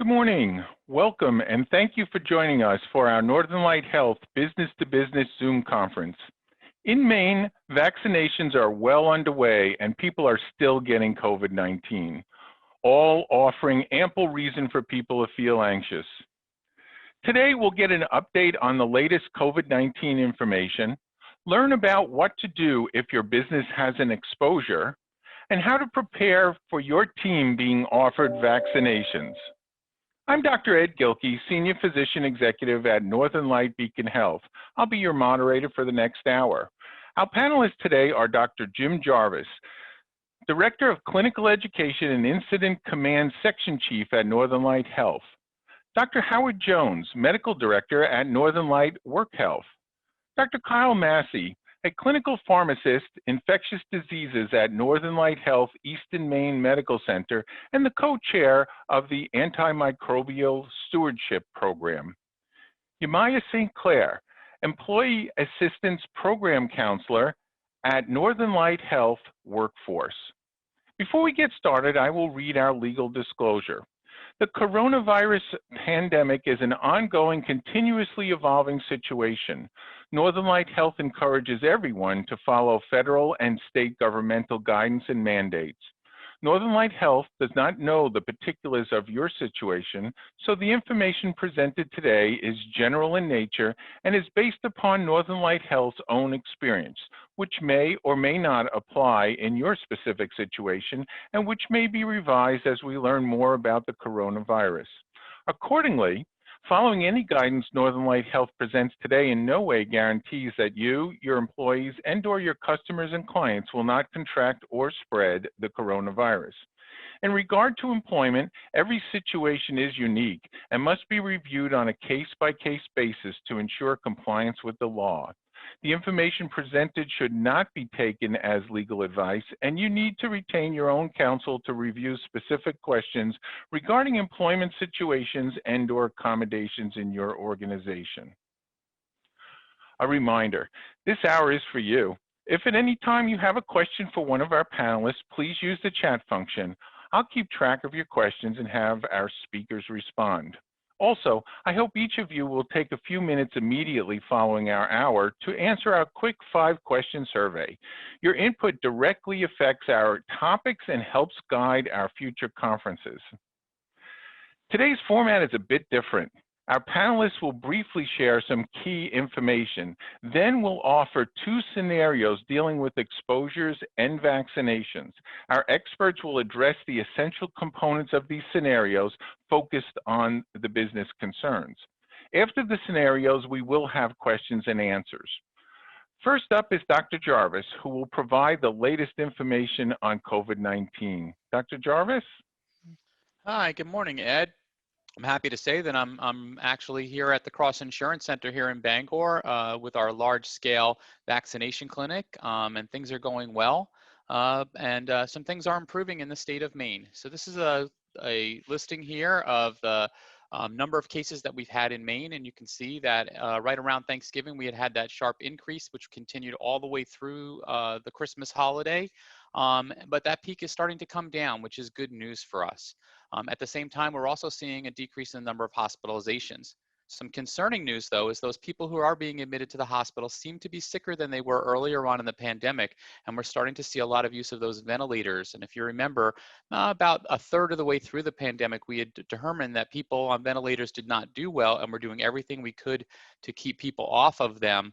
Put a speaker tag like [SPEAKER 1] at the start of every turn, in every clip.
[SPEAKER 1] Good morning. Welcome and thank you for joining us for our Northern Light Health Business to Business Zoom conference. In Maine, vaccinations are well underway and people are still getting COVID-19, all offering ample reason for people to feel anxious. Today, we'll get an update on the latest COVID-19 information, learn about what to do if your business has an exposure, and how to prepare for your team being offered vaccinations. I'm Dr. Ed Gilkey, Senior Physician Executive at Northern Light Beacon Health. I'll be your moderator for the next hour. Our panelists today are Dr. Jim Jarvis, Director of Clinical Education and Incident Command Section Chief at Northern Light Health, Dr. Howard Jones, Medical Director at Northern Light Work Health, Dr. Kyle Massey, a clinical pharmacist, infectious diseases at Northern Light Health Eastern Maine Medical Center, and the co-chair of the Antimicrobial Stewardship Program. Yamaya St. Clair, Employee Assistance Program Counselor at Northern Light Health Workforce. Before we get started, I will read our legal disclosure. The coronavirus pandemic is an ongoing, continuously evolving situation. Northern Light Health encourages everyone to follow federal and state governmental guidance and mandates. Northern Light Health does not know the particulars of your situation, so the information presented today is general in nature and is based upon Northern Light Health's own experience, which may or may not apply in your specific situation and which may be revised as we learn more about the coronavirus. Accordingly, following any guidance Northern Light Health presents today in no way guarantees that you, your employees, and/or your customers and clients will not contract or spread the coronavirus. In regard to employment, every situation is unique and must be reviewed on a case-by-case basis to ensure compliance with the law. The information presented should not be taken as legal advice, and you need to retain your own counsel to review specific questions regarding employment situations and/or accommodations in your organization. A reminder, this hour is for you. If at any time you have a question for one of our panelists, please use the chat function. I'll keep track of your questions and have our speakers respond. Also, I hope each of you will take a few minutes immediately following our hour to answer our quick 5-question survey. Your input directly affects our topics and helps guide our future conferences. Today's format is a bit different. Our panelists will briefly share some key information. Then we'll offer 2 scenarios dealing with exposures and vaccinations. Our experts will address the essential components of these scenarios focused on the business concerns. After the scenarios, we will have questions and answers. First up is Dr. Jarvis, who will provide the latest information on COVID-19. Dr. Jarvis?
[SPEAKER 2] Hi, good morning, Ed. I'm happy to say that I'm actually here at the Cross Insurance Center here in Bangor with our large-scale vaccination clinic, and things are going well, and some things are improving in the state of Maine. So this is a listing here of the number of cases that we've had in Maine, and you can see that right around Thanksgiving we had that sharp increase, which continued all the way through the Christmas holiday. But that peak is starting to come down, which is good news for us. At the same time, we're also seeing a decrease in the number of hospitalizations. Some concerning news, though, is those people who are being admitted to the hospital seem to be sicker than they were earlier on in the pandemic, and we're starting to see a lot of use of those ventilators. And if you remember, about a third of the way through the pandemic, we had determined that people on ventilators did not do well, and we're doing everything we could to keep people off of them.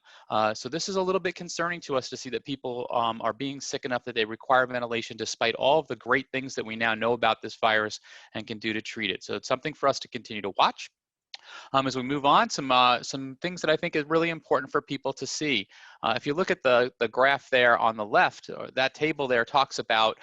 [SPEAKER 2] So this is a little bit concerning to us to see that people are being sick enough that they require ventilation despite all of the great things that we now know about this virus and can do to treat it. So it's something for us to continue to watch. As we move on, some things that I think is really important for people to see. If you look at the graph there on the left, that table there talks about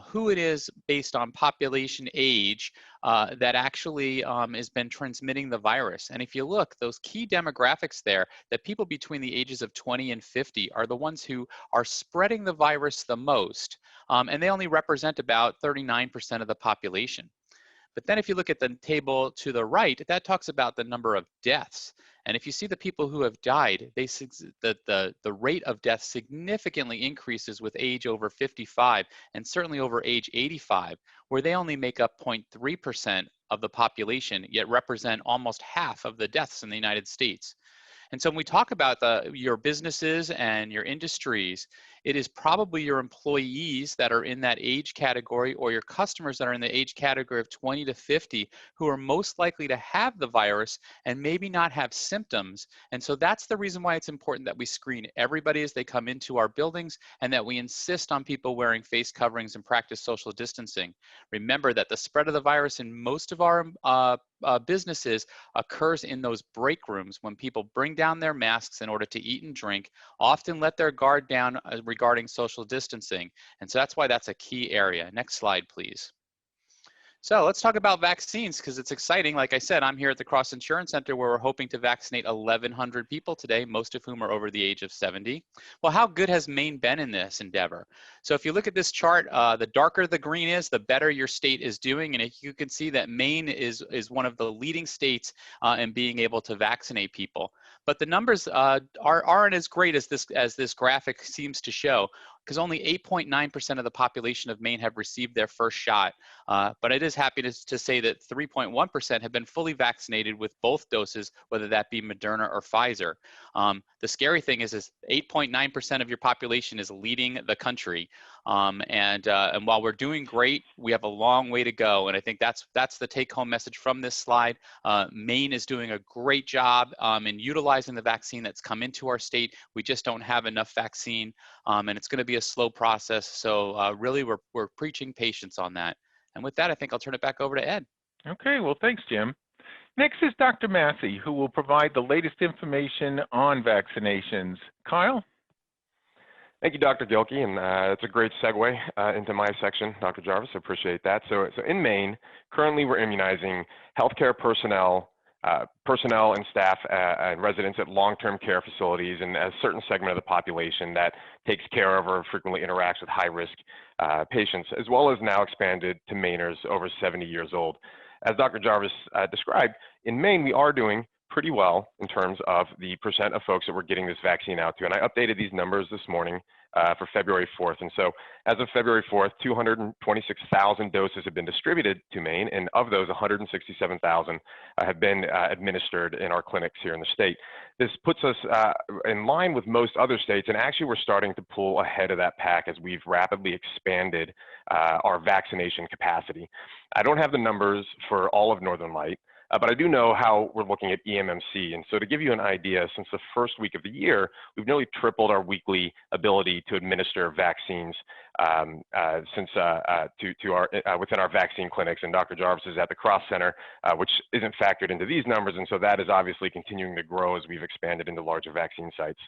[SPEAKER 2] who it is based on population age that actually has been transmitting the virus. And if you look, those key demographics there, that people between the ages of 20 and 50 are the ones who are spreading the virus the most, and they only represent about 39% of the population. But then if you look at the table to the right, that talks about the number of deaths. And if you see the people who have died, the rate of death significantly increases with age over 55 and certainly over age 85, where they only make up 0.3% of the population, yet represent almost half of the deaths in the United States. And so when we talk about your businesses and your industries, it is probably your employees that are in that age category or your customers that are in the age category of 20 to 50 who are most likely to have the virus and maybe not have symptoms. And so that's the reason why it's important that we screen everybody as they come into our buildings and that we insist on people wearing face coverings and practice social distancing. Remember that the spread of the virus in most of our businesses occurs in those break rooms when people bring down their masks in order to eat and drink, often let their guard down regarding social distancing. And so that's why that's a key area. Next slide, please. So let's talk about vaccines because it's exciting. Like I said, I'm here at the Cross Insurance Center where we're hoping to vaccinate 1,100 people today, most of whom are over the age of 70. Well, how good has Maine been in this endeavor? So if you look at this chart, the darker the green is, the better your state is doing. And you can see that Maine is one of the leading states in being able to vaccinate people. But the numbers aren't as great as this graphic seems to show, because only 8.9% of the population of Maine have received their first shot. But it is happy to say that 3.1% have been fully vaccinated with both doses, whether that be Moderna or Pfizer. The scary thing is 8.9% of your population is leading the country. And while we're doing great, we have a long way to go. And I think that's the take-home message from this slide. Maine is doing a great job in utilizing the vaccine that's come into our state. We just don't have enough vaccine, and it's going to be a slow process. So really, we're preaching patience on that. And with that, I think I'll turn it back over to Ed.
[SPEAKER 1] Okay, well, thanks, Jim. Next is Dr. Massey, who will provide the latest information on vaccinations. Kyle?
[SPEAKER 3] Thank you, Dr. Gilkey, and it's a great segue into my section, Dr. Jarvis. I appreciate that. So in Maine, currently we're immunizing healthcare personnel and staff and residents at long-term care facilities and a certain segment of the population that takes care of or frequently interacts with high-risk patients, as well as now expanded to Mainers over 70 years old. As Dr. Jarvis described, in Maine, we are doing pretty well in terms of the percent of folks that we're getting this vaccine out to. And I updated these numbers this morning for February 4th. And so as of February 4th, 226,000 doses have been distributed to Maine, and of those, 167,000 have been administered in our clinics here in the state. This puts us in line with most other states, and actually we're starting to pull ahead of that pack as we've rapidly expanded our vaccination capacity. I don't have the numbers for all of Northern Light, but I do know how we're looking at EMMC. And so to give you an idea, since the first week of the year, we've nearly tripled our weekly ability to administer vaccines within our vaccine clinics. And Dr. Jarvis is at the Cross Center, which isn't factored into these numbers. And so that is obviously continuing to grow as we've expanded into larger vaccine sites.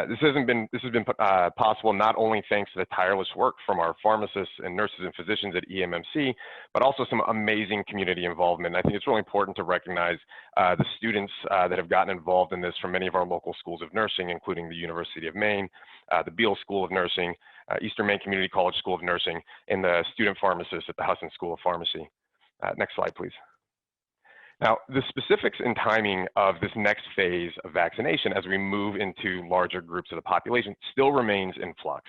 [SPEAKER 3] This has been possible not only thanks to the tireless work from our pharmacists and nurses and physicians at EMMC, but also some amazing community involvement. I think it's really important to recognize the students that have gotten involved in this from many of our local schools of nursing, including the University of Maine, the Beale School of Nursing, Eastern Maine Community College School of Nursing, and the student pharmacists at the Husson School of Pharmacy. Next slide, please. Now, the specifics and timing of this next phase of vaccination as we move into larger groups of the population still remains in flux.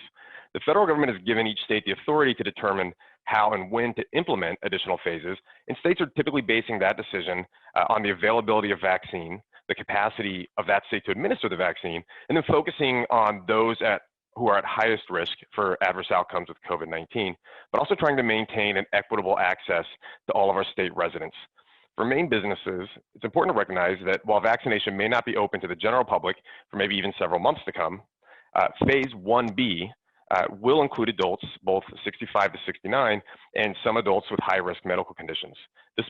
[SPEAKER 3] The federal government has given each state the authority to determine how and when to implement additional phases, and states are typically basing that decision on the availability of vaccine, the capacity of that state to administer the vaccine, and then focusing on those who are at highest risk for adverse outcomes with COVID-19, but also trying to maintain an equitable access to all of our state residents. For Maine businesses, it's important to recognize that while vaccination may not be open to the general public for maybe even several months to come, phase 1B will include adults, both 65 to 69, and some adults with high-risk medical conditions. The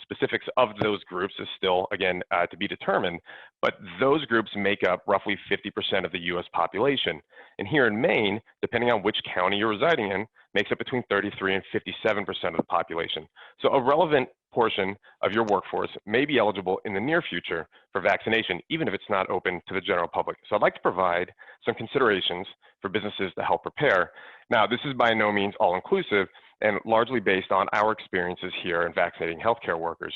[SPEAKER 3] specifics of those groups is still, again, to be determined, but those groups make up roughly 50% of the U.S. population. And here in Maine, depending on which county you're residing in, makes up between 33 and 57% of the population. So a relevant portion of your workforce may be eligible in the near future for vaccination, even if it's not open to the general public. So I'd like to provide some considerations for businesses to help prepare. Now, this is by no means all-inclusive and largely based on our experiences here in vaccinating healthcare workers.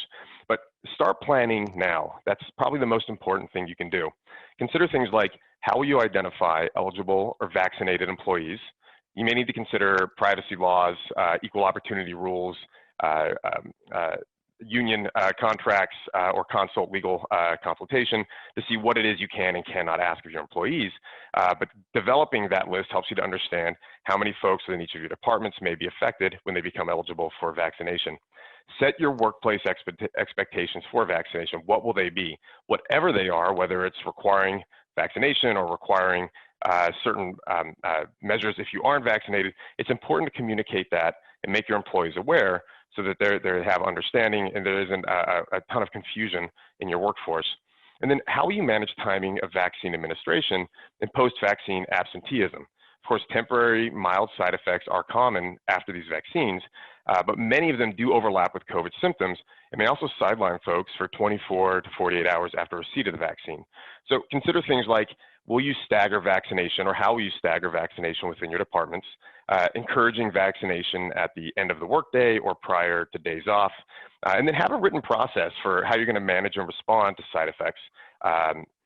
[SPEAKER 3] But start planning now. That's probably the most important thing you can do. Consider things like, how will you identify eligible or vaccinated employees? You may need to consider privacy laws, equal opportunity rules, union contracts or consult legal consultation to see what it is you can and cannot ask of your employees. But developing that list helps you to understand how many folks within each of your departments may be affected when they become eligible for vaccination. Set your workplace expectations for vaccination. What will they be? Whatever they are, whether it's requiring vaccination or requiring certain measures if you aren't vaccinated, it's important to communicate that and make your employees aware so that they have understanding and there isn't a ton of confusion in your workforce. And then how will you manage timing of vaccine administration and post-vaccine absenteeism? Of course, temporary mild side effects are common after these vaccines, but many of them do overlap with COVID symptoms and may also sideline folks for 24 to 48 hours after receipt of the vaccine. So consider things like, will you stagger vaccination or how will you stagger vaccination within your departments? Encouraging vaccination at the end of the workday or prior to days off. And then have a written process for how you're going to manage and respond to side effects,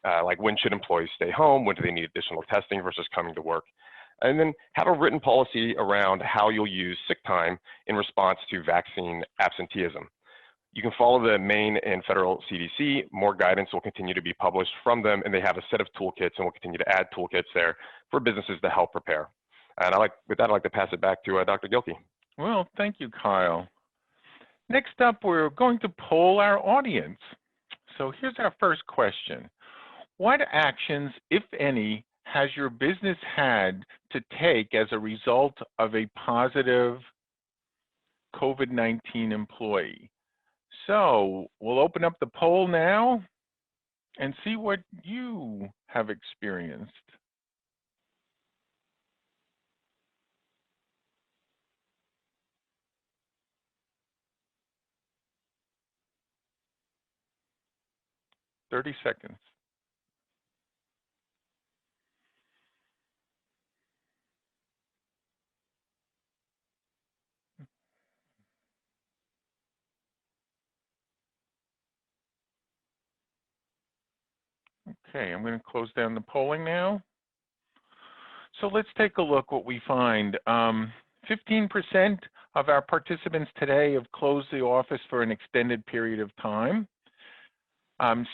[SPEAKER 3] like when should employees stay home, when do they need additional testing versus coming to work. And then have a written policy around how you'll use sick time in response to vaccine absenteeism. You can follow the Maine and federal CDC. More guidance will continue to be published from them, and they have a set of toolkits, and we'll continue to add toolkits there for businesses to help prepare. And with that, I'd like to pass it back to Dr. Gilkey.
[SPEAKER 1] Well, thank you, Kyle. Next up, we're going to poll our audience. So here's our first question. What actions, if any, has your business had to take as a result of a positive COVID-19 employee? So we'll open up the poll now and see what you have experienced. $30 seconds. Okay, I'm going to close down the polling now. So let's take a look what we find. 15% of our participants today have closed the office for an extended period of time.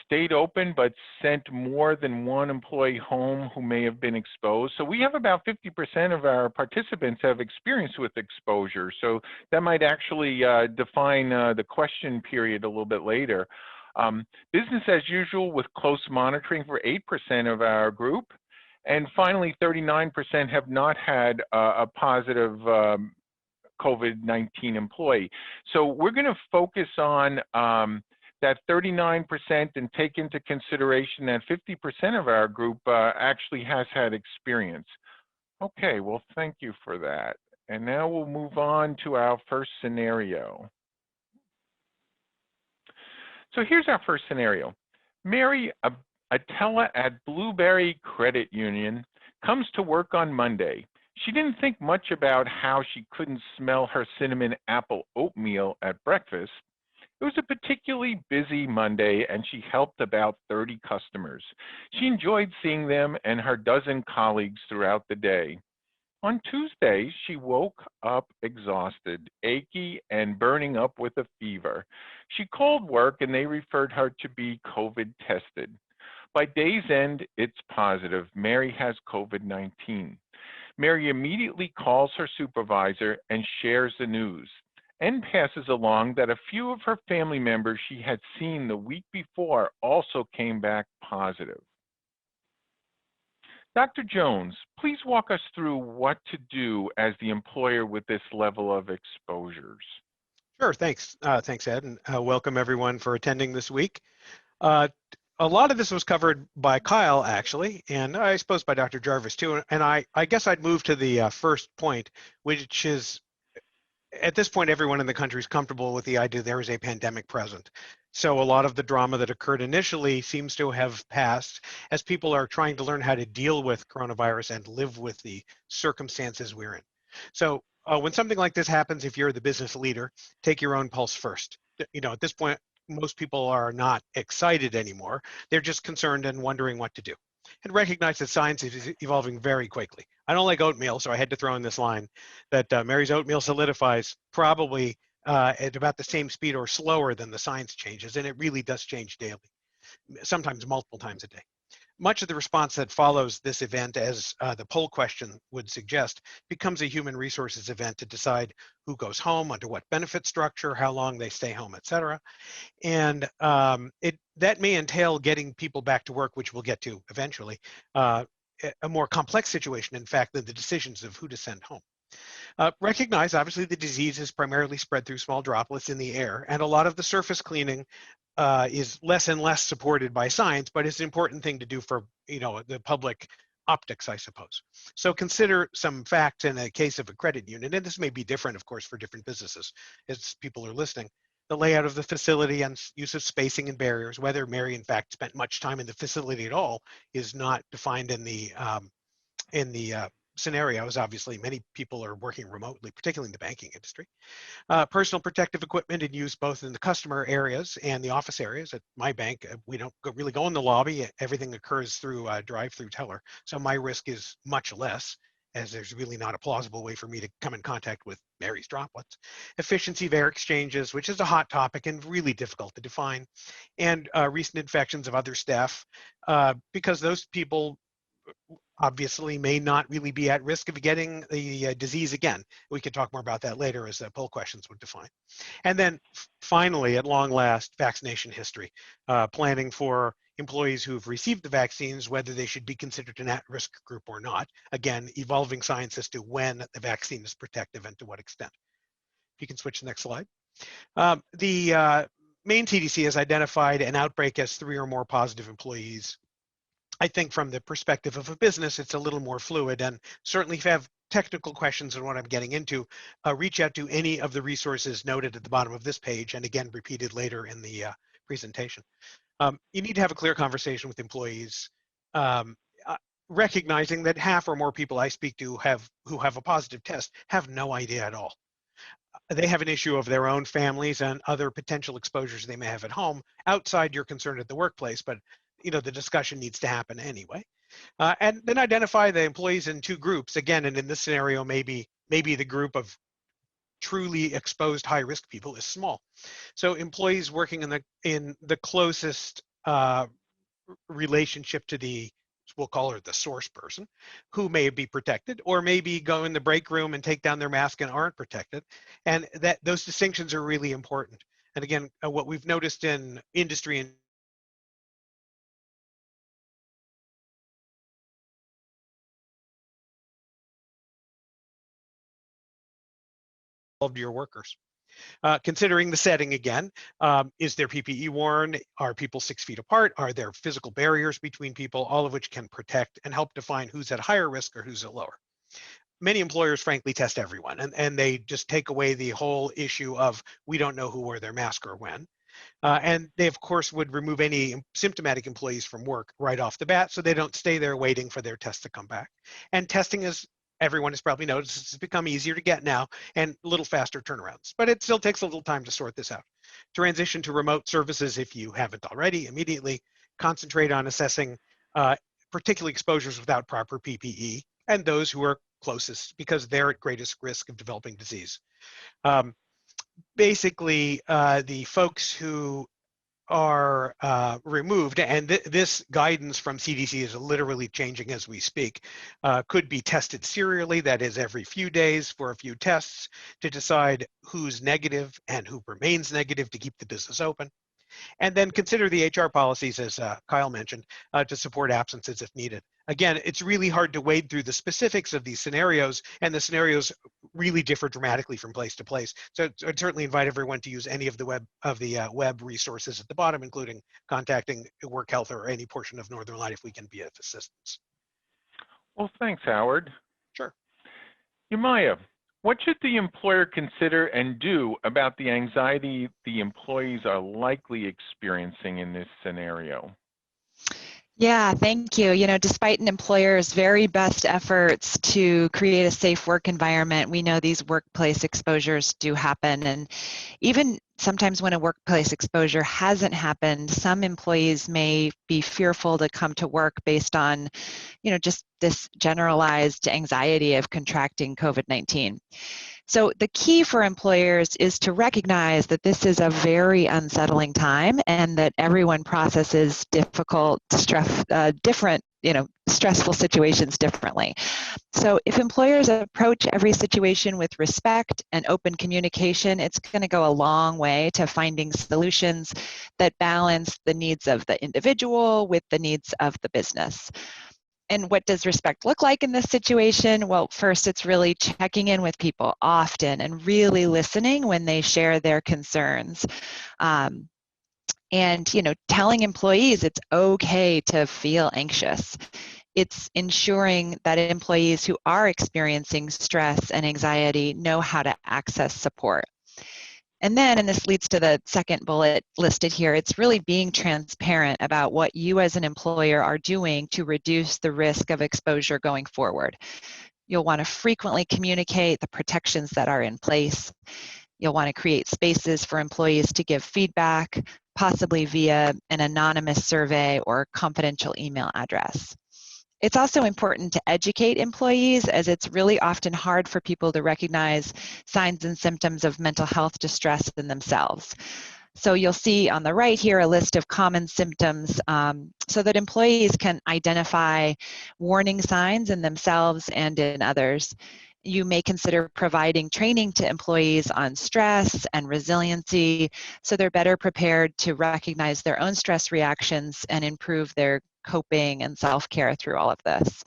[SPEAKER 1] Stayed open but sent more than one employee home who may have been exposed. So we have about 50% of our participants have experience with exposure. So that might actually define the question period a little bit later. Business as usual with close monitoring for 8% of our group. And finally, 39% have not had a positive COVID-19 employee. So we're going to focus on that 39% and take into consideration that 50% of our group actually has had experience. Okay, well, thank you for that. And now we'll move on to our first scenario. So here's our first scenario. Mary, a teller at Blueberry Credit Union, comes to work on Monday. She didn't think much about how she couldn't smell her cinnamon apple oatmeal at breakfast. It was a particularly busy Monday, and she helped about 30 customers. She enjoyed seeing them and her dozen colleagues throughout the day. On Tuesday, she woke up exhausted, achy, and burning up with a fever. She called work, and they referred her to be COVID tested. By day's end, it's positive. Mary has COVID-19. Mary immediately calls her supervisor and shares the news, and passes along that a few of her family members she had seen the week before also came back positive. Dr. Jones, please walk us through what to do as the employer with this level of exposures.
[SPEAKER 4] Sure, thanks. Thanks, Ed, and welcome everyone for attending this week. A lot of this was covered by Kyle, actually, and I suppose by Dr. Jarvis too. And I guess I'd move to the first point, which is, at this point, everyone in the country is comfortable with the idea there is a pandemic present. So a lot of the drama that occurred initially seems to have passed as people are trying to learn how to deal with coronavirus and live with the circumstances we're in. So when something like this happens, if you're the business leader, take your own pulse first. You know, at this point, most people are not excited anymore. They're just concerned and wondering what to do. And recognize that science is evolving very quickly. I don't like oatmeal, so I had to throw in this line that Mary's oatmeal solidifies probably at about the same speed or slower than the science changes, and it really does change daily, sometimes multiple times a day. Much of the response that follows this event, as the poll question would suggest, becomes a human resources event to decide who goes home, under what benefit structure, how long they stay home, et cetera. And that may entail getting people back to work, which we'll get to eventually, a more complex situation, in fact, than the decisions of who to send home. Recognize, obviously, the disease is primarily spread through small droplets in the air, and a lot of the surface cleaning is less and less supported by science, but it's an important thing to do for, the public optics, I suppose. So consider some facts in a case of a credit union, and this may be different, of course, for different businesses as people are listening. The layout of the facility and use of spacing and barriers, whether Mary, in fact, spent much time in the facility at all, is not defined in the scenarios. Obviously, many people are working remotely, particularly in the banking industry. Personal protective equipment in use both in the customer areas and the office areas. At my bank, we don't really go in the lobby. Everything occurs through a drive-through teller. So my risk is much less, as there's really not a plausible way for me to come in contact with Mary's droplets. Efficiency of air exchanges, which is a hot topic and really difficult to define. And recent infections of other staff, because those people obviously may not really be at risk of getting the disease again. We can talk more about that later, as the poll questions would define. And then finally, at long last, vaccination history, planning for employees who've received the vaccines, whether they should be considered an at-risk group or not. Again, evolving science as to when the vaccine is protective and to what extent. If you can switch to the next slide. The Maine CDC has identified an outbreak as 3 or more positive employees. I think from the perspective of a business, it's a little more fluid, and certainly if you have technical questions on what I'm getting into, reach out to any of the resources noted at the bottom of this page, and again, repeated later in the presentation. You need to have a clear conversation with employees, recognizing that half or more people I speak to who have a positive test have no idea at all. They have an issue of their own families and other potential exposures they may have at home outside your concern at the workplace, but the discussion needs to happen anyway. And then identify the employees in 2 groups. Again, and in this scenario, maybe the group of truly exposed high-risk people is small. So employees working in the closest relationship to we'll call her the source person, who may be protected, or maybe go in the break room and take down their mask and aren't protected. And those distinctions are really important. And again, what we've noticed in industry and of your workers. Considering the setting again, is there PPE worn? Are people 6 feet apart? Are there physical barriers between people? All of which can protect and help define who's at higher risk or who's at lower. Many employers frankly test everyone, and they just take away the whole issue of we don't know who wore their mask or when. And they of course would remove any symptomatic employees from work right off the bat, so they don't stay there waiting for their test to come back. And testing is, everyone has probably noticed, it's become easier to get now and a little faster turnarounds, but it still takes a little time to sort this out. Transition to remote services, if you haven't already, immediately. Concentrate on assessing particularly exposures without proper PPE and those who are closest, because they're at greatest risk of developing disease. Basically, the folks who are removed, and this guidance from CDC is literally changing as we speak, could be tested serially, that is every few days for a few tests to decide who's negative and who remains negative to keep the business open. And then consider the HR policies, as Kyle mentioned, to support absences if needed. Again, it's really hard to wade through the specifics of these scenarios, and the scenarios really differ dramatically from place to place. So I'd certainly invite everyone to use any of the web resources at the bottom, including contacting Work Health or any portion of Northern Light if we can be of assistance.
[SPEAKER 1] Well, thanks, Howard.
[SPEAKER 4] Sure.
[SPEAKER 1] Yamaya, what should the employer consider and do about the anxiety the employees are likely experiencing in this scenario?
[SPEAKER 5] Yeah, thank you. Despite an employer's very best efforts to create a safe work environment, we know these workplace exposures do happen. And even sometimes when a workplace exposure hasn't happened, some employees may be fearful to come to work based on, just this generalized anxiety of contracting COVID-19. So the key for employers is to recognize that this is a very unsettling time and that everyone processes difficult, stressful situations differently. So if employers approach every situation with respect and open communication, it's going to go a long way to finding solutions that balance the needs of the individual with the needs of the business. And what does respect look like in this situation? Well, first, it's really checking in with people often and really listening when they share their concerns. And telling employees it's okay to feel anxious. It's ensuring that employees who are experiencing stress and anxiety know how to access support. And then, and this leads to the second bullet listed here, it's really being transparent about what you as an employer are doing to reduce the risk of exposure going forward. You'll want to frequently communicate the protections that are in place. You'll want to create spaces for employees to give feedback, possibly via an anonymous survey or confidential email address. It's also important to educate employees, as it's really often hard for people to recognize signs and symptoms of mental health distress in themselves. So you'll see on the right here a list of common symptoms so that employees can identify warning signs in themselves and in others. You may consider providing training to employees on stress and resiliency so they're better prepared to recognize their own stress reactions and improve their coping and self-care through all of this.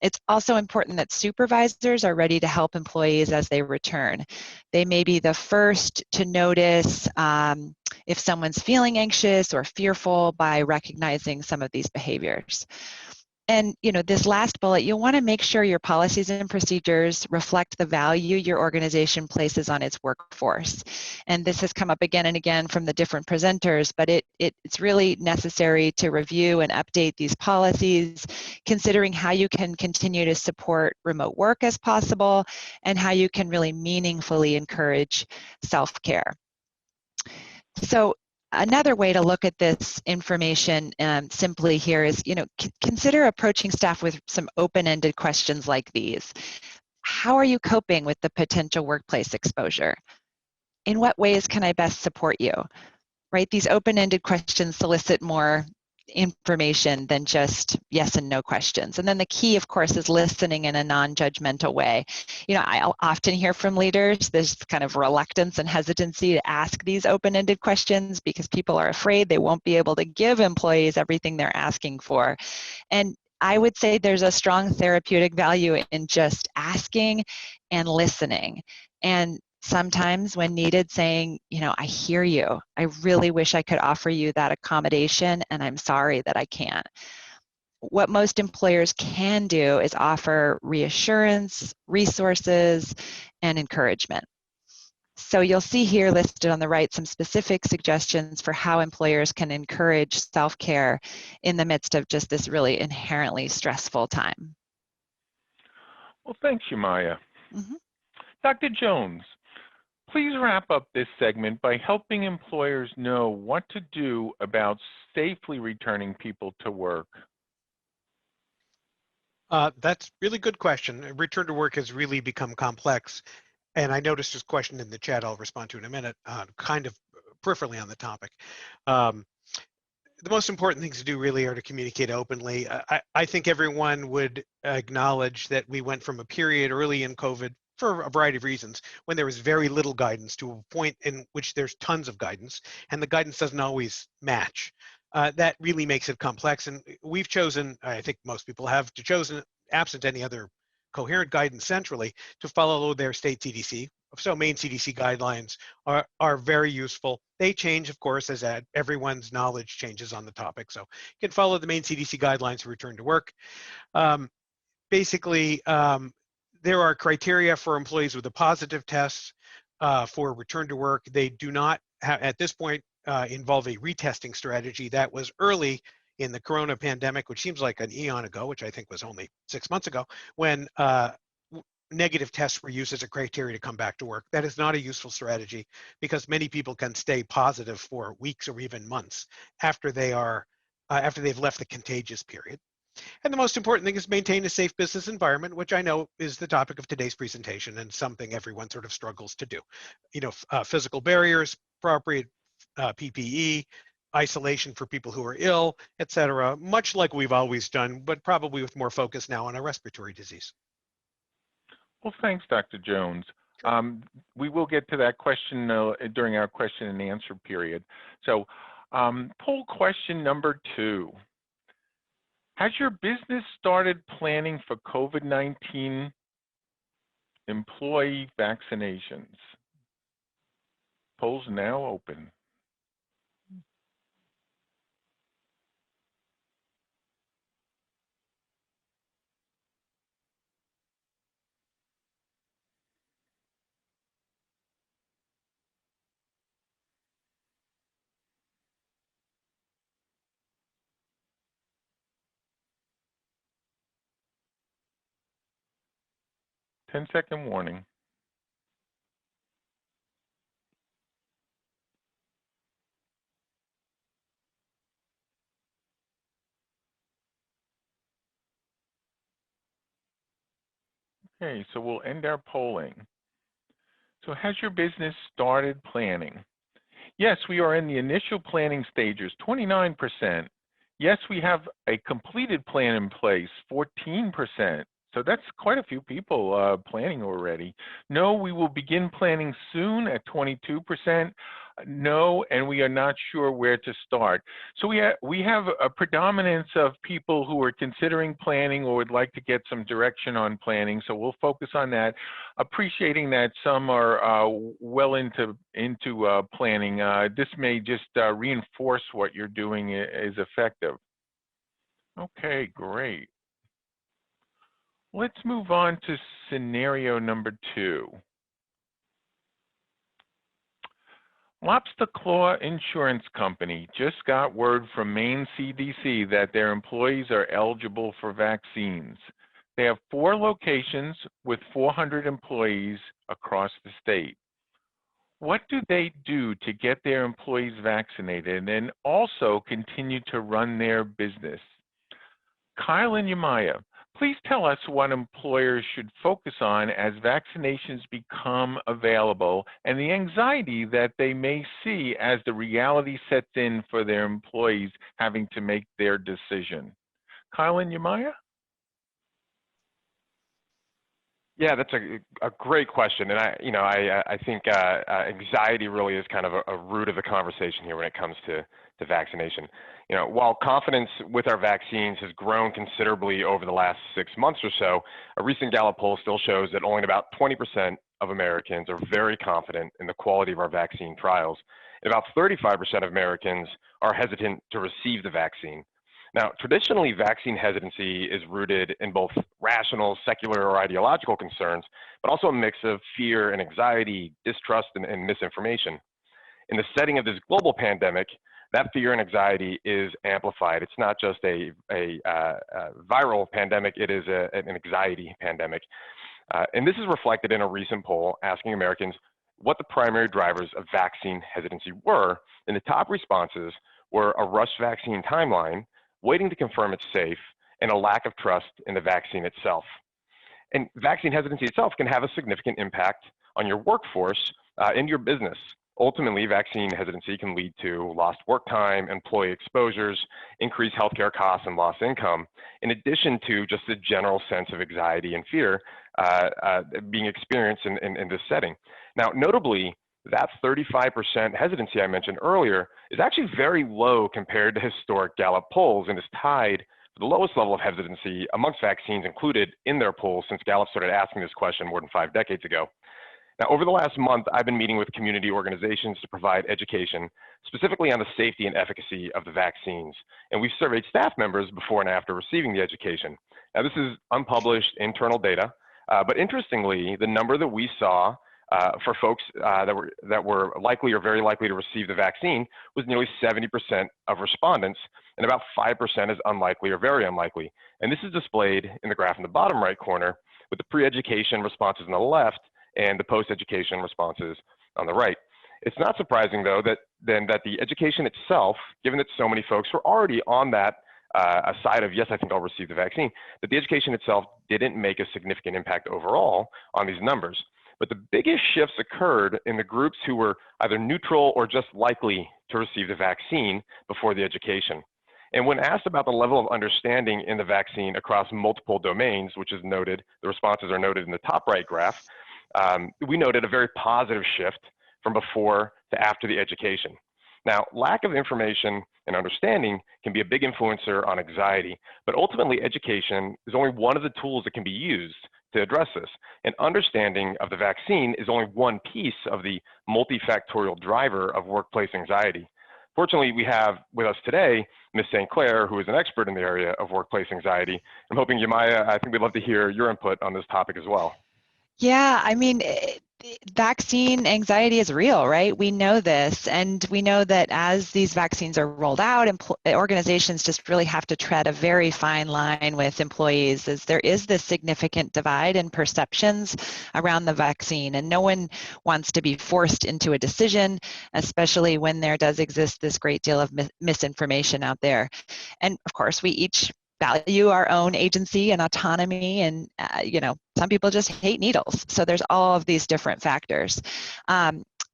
[SPEAKER 5] It's also important that supervisors are ready to help employees as they return. They may be the first to notice if someone's feeling anxious or fearful by recognizing some of these behaviors. And this last bullet, you'll want to make sure your policies and procedures reflect the value your organization places on its workforce. And this has come up again and again from the different presenters, but it's really necessary to review and update these policies, considering how you can continue to support remote work as possible and how you can really meaningfully encourage self-care. So another way to look at this information simply here is, consider approaching staff with some open-ended questions like these. How are you coping with the potential workplace exposure? In what ways can I best support you? Right? These open-ended questions solicit more information than just yes and no questions. And then the key, of course, is listening in a non-judgmental way. I often hear from leaders this kind of reluctance and hesitancy to ask these open-ended questions because people are afraid they won't be able to give employees everything they're asking for. And I would say there's a strong therapeutic value in just asking and listening. And sometimes when needed, saying, I hear you. I really wish I could offer you that accommodation, and I'm sorry that I can't. What most employers can do is offer reassurance, resources, and encouragement. So you'll see here listed on the right some specific suggestions for how employers can encourage self-care in the midst of just this really inherently stressful time.
[SPEAKER 1] Well, thanks, Shemaya.
[SPEAKER 5] Mm-hmm.
[SPEAKER 1] Dr. Jones, please wrap up this segment by helping employers know what to do about safely returning people to work.
[SPEAKER 4] That's a really good question. Return to work has really become complex. And I noticed this question in the chat I'll respond to in a minute, kind of peripherally on the topic. The most important things to do really are to communicate openly. I think everyone would acknowledge that we went from a period early in COVID for a variety of reasons when there was very little guidance to a point in which there's tons of guidance, and the guidance doesn't always match. That really makes it complex, and we've chosen, I think most people have chosen, absent any other coherent guidance centrally, to follow their state CDC. So Maine CDC guidelines are very useful. They change, of course, as everyone's knowledge changes on the topic. So you can follow the Maine CDC guidelines for return to work. Basically, there are criteria for employees with a positive test for return to work. They do not, at this point, involve a retesting strategy. That was early in the corona pandemic, which seems like an eon ago, which I think was only 6 months ago, when negative tests were used as a criteria to come back to work. That is not a useful strategy because many people can stay positive for weeks or even months after after they've left the contagious period. And the most important thing is maintain a safe business environment, which I know is the topic of today's presentation and something everyone sort of struggles to do. Physical barriers, appropriate PPE, isolation for people who are ill, et cetera, much like we've always done, but probably with more focus now on a respiratory disease.
[SPEAKER 1] Well, thanks, Dr. Jones. We will get to that question during our question and answer period. So poll question number 2. Has your business started planning for COVID-19 employee vaccinations? Polls now open. Ten-second warning. Okay, so we'll end our polling. So has your business started planning? Yes, we are in the initial planning stages, 29%. Yes, we have a completed plan in place, 14%. So that's quite a few people planning already. No, we will begin planning soon at 22%. No, and we are not sure where to start. So we have a predominance of people who are considering planning or would like to get some direction on planning. So we'll focus on that, appreciating that some are well into planning. This may just reinforce what you're doing is effective. Okay, great. Let's move on to scenario number 2. Lobster Claw Insurance Company just got word from Maine CDC that their employees are eligible for vaccines. They have 4 locations with 400 employees across the state. What do they do to get their employees vaccinated and also continue to run their business? Kyle and Yamaya, please tell us what employers should focus on as vaccinations become available and the anxiety that they may see as the reality sets in for their employees having to make their decision. Kyle and Yamaya?
[SPEAKER 3] Yeah, that's a great question, and I think anxiety really is kind of a root of the conversation here when it comes to vaccination. While confidence with our vaccines has grown considerably over the last 6 months or so, a recent Gallup poll still shows that only about 20% of Americans are very confident in the quality of our vaccine trials, and about 35% of Americans are hesitant to receive the vaccine. Now, traditionally, vaccine hesitancy is rooted in both rational, secular, or ideological concerns, but also a mix of fear and anxiety, distrust, and misinformation. In the setting of this global pandemic, that fear and anxiety is amplified. It's not just a viral pandemic, it is an anxiety pandemic. And this is reflected in a recent poll asking Americans what the primary drivers of vaccine hesitancy were, and the top responses were a rushed vaccine timeline, waiting to confirm it's safe, and a lack of trust in the vaccine itself. And vaccine hesitancy itself can have a significant impact on your workforce and your business. Ultimately, vaccine hesitancy can lead to lost work time, employee exposures, increased healthcare costs, and lost income, in addition to just a general sense of anxiety and fear being experienced in this setting. Now, notably, that 35% hesitancy I mentioned earlier is actually very low compared to historic Gallup polls and is tied for the lowest level of hesitancy amongst vaccines included in their polls since Gallup started asking this question more than 5 decades ago. Now, over the last month, I've been meeting with community organizations to provide education, specifically on the safety and efficacy of the vaccines. And we've surveyed staff members before and after receiving the education. Now, this is unpublished internal data, but interestingly, the number that we saw for folks that were likely or very likely to receive the vaccine was nearly 70% of respondents, and about 5% is unlikely or very unlikely. And this is displayed in the graph in the bottom right corner, with the pre-education responses on the left and the post-education responses on the right. It's not surprising, though, that the education itself, given that so many folks were already on that side of, yes, I think I'll receive the vaccine, that the education itself didn't make a significant impact overall on these numbers. But the biggest shifts occurred in the groups who were either neutral or just likely to receive the vaccine before the education. And when asked about the level of understanding in the vaccine across multiple domains, which is noted, the responses are noted in the top right graph, we noted a very positive shift from before to after the education. Now, lack of information and understanding can be a big influencer on anxiety, but ultimately education is only one of the tools that can be used to address this. And understanding of the vaccine is only one piece of the multifactorial driver of workplace anxiety. Fortunately, we have with us today Ms. St. Clair, who is an expert in the area of workplace anxiety. I'm hoping, Yamaya, I think we'd love to hear your input on this topic as well.
[SPEAKER 5] Yeah, I mean, vaccine anxiety is real, right? We know this, and we know that as these vaccines are rolled out, organizations just really have to tread a very fine line with employees, as there is this significant divide in perceptions around the vaccine, and no one wants to be forced into a decision, especially when there does exist this great deal of misinformation out there. And of course, we each value our own agency and autonomy, and some people just hate needles. So there's all of these different factors.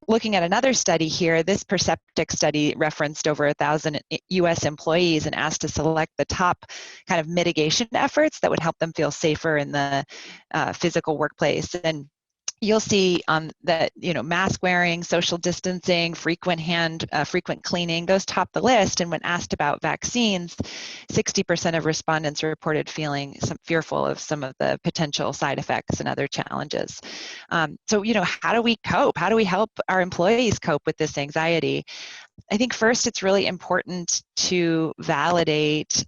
[SPEAKER 5] Looking at another study here, this Perceptic study referenced over 1,000 US employees and asked to select the top kind of mitigation efforts that would help them feel safer in the physical workplace. And you'll see that mask wearing, social distancing, frequent cleaning, those top the list. And when asked about vaccines, 60% of respondents reported feeling fearful of some of the potential side effects and other challenges. So how do we cope? How do we help our employees cope with this anxiety? I think first it's really important to validate.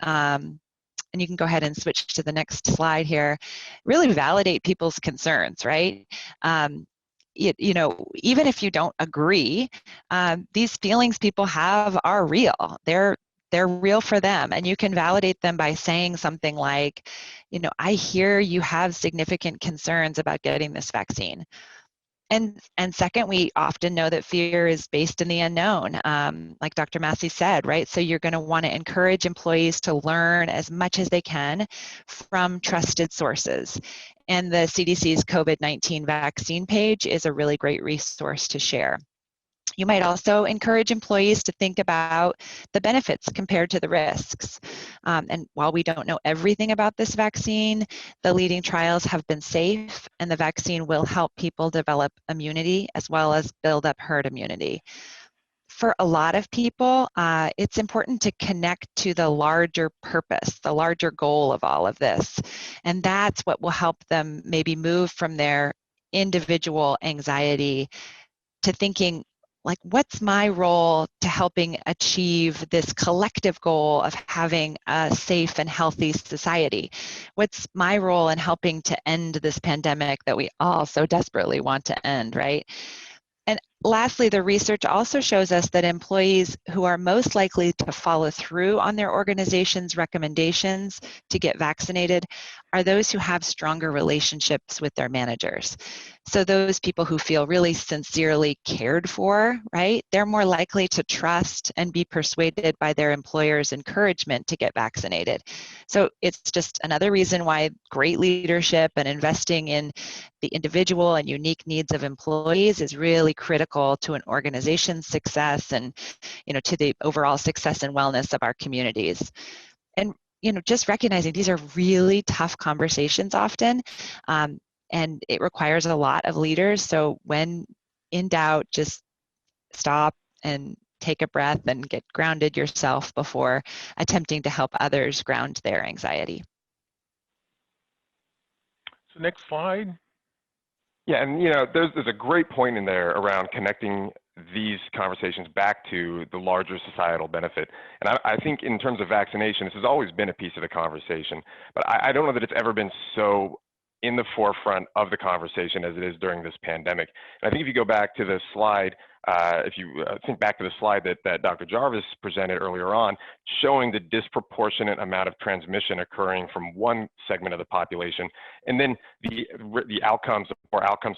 [SPEAKER 5] And you can go ahead and switch to the next slide here, really validate people's concerns, right? Even if you don't agree, these feelings people have are real. They're real for them, and you can validate them by saying something like, I hear you have significant concerns about getting this vaccine. And second, we often know that fear is based in the unknown, like Dr. Massey said, right? So you're going to want to encourage employees to learn as much as they can from trusted sources. And the CDC's COVID-19 vaccine page is a really great resource to share. You might also encourage employees to think about the benefits compared to the risks. And while we don't know everything about this vaccine, the leading trials have been safe, and the vaccine will help people develop immunity as well as build up herd immunity. For a lot of people, it's important to connect to the larger purpose, the larger goal of all of this. And that's what will help them maybe move from their individual anxiety to thinking, like, what's my role to helping achieve this collective goal of having a safe and healthy society? What's my role in helping to end this pandemic that we all so desperately want to end, right? And lastly, the research also shows us that employees who are most likely to follow through on their organization's recommendations to get vaccinated are those who have stronger relationships with their managers. So those people who feel really sincerely cared for, right? They're more likely to trust and be persuaded by their employer's encouragement to get vaccinated. So it's just another reason why great leadership and investing in the individual and unique needs of employees is really critical to an organization's success and, to the overall success and wellness of our communities. And, just recognizing these are really tough conversations often, and it requires a lot of leaders. So when in doubt, just stop and take a breath and get grounded yourself before attempting to help others ground their anxiety.
[SPEAKER 1] So next slide.
[SPEAKER 3] Yeah, and there's a great point in there around connecting these conversations back to the larger societal benefit. And I think in terms of vaccination, this has always been a piece of the conversation, but I don't know that it's ever been so in the forefront of the conversation as it is during this pandemic. And I think if you go back to the slide if you think back to the slide that Dr. Jarvis presented earlier on, showing the disproportionate amount of transmission occurring from one segment of the population, and then the outcomes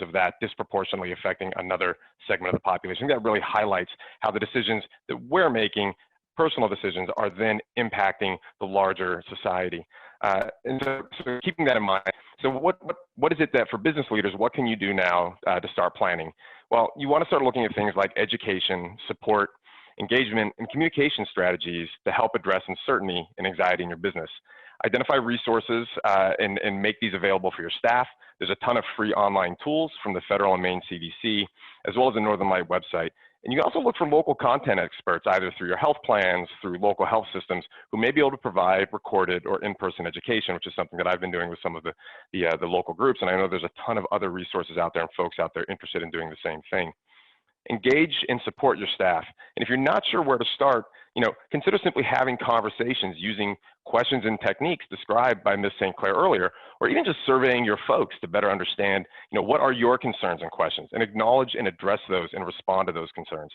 [SPEAKER 3] of that disproportionately affecting another segment of the population. That really highlights how the decisions that we're making, personal decisions, are then impacting the larger society. And so keeping that in mind, so what is it that for business leaders, what can you do now to start planning? Well, you want to start looking at things like education, support, engagement, and communication strategies to help address uncertainty and anxiety in your business. Identify resources and make these available for your staff. There's a ton of free online tools from the federal and Maine CDC, as well as the Northern Light website. And you can also look for local content experts, either through your health plans, through local health systems, who may be able to provide recorded or in-person education, which is something that I've been doing with some of the local groups. And I know there's a ton of other resources out there and folks out there interested in doing the same thing. Engage and support your staff. And if you're not sure where to start, consider simply having conversations using questions and techniques described by Ms. St. Clair earlier, or even just surveying your folks to better understand, what are your concerns and questions, and acknowledge and address those and respond to those concerns.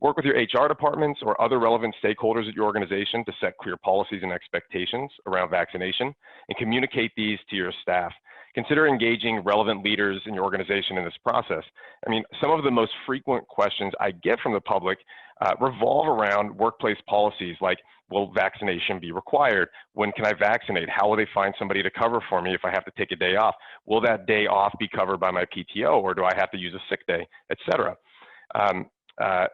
[SPEAKER 3] Work with your HR departments or other relevant stakeholders at your organization to set clear policies and expectations around vaccination and communicate these to your staff. Consider engaging relevant leaders in your organization in this process. I mean, some of the most frequent questions I get from the public revolve around workplace policies like, will vaccination be required? When can I vaccinate? How will they find somebody to cover for me if I have to take a day off? Will that day off be covered by my PTO, or do I have to use a sick day, et cetera? And as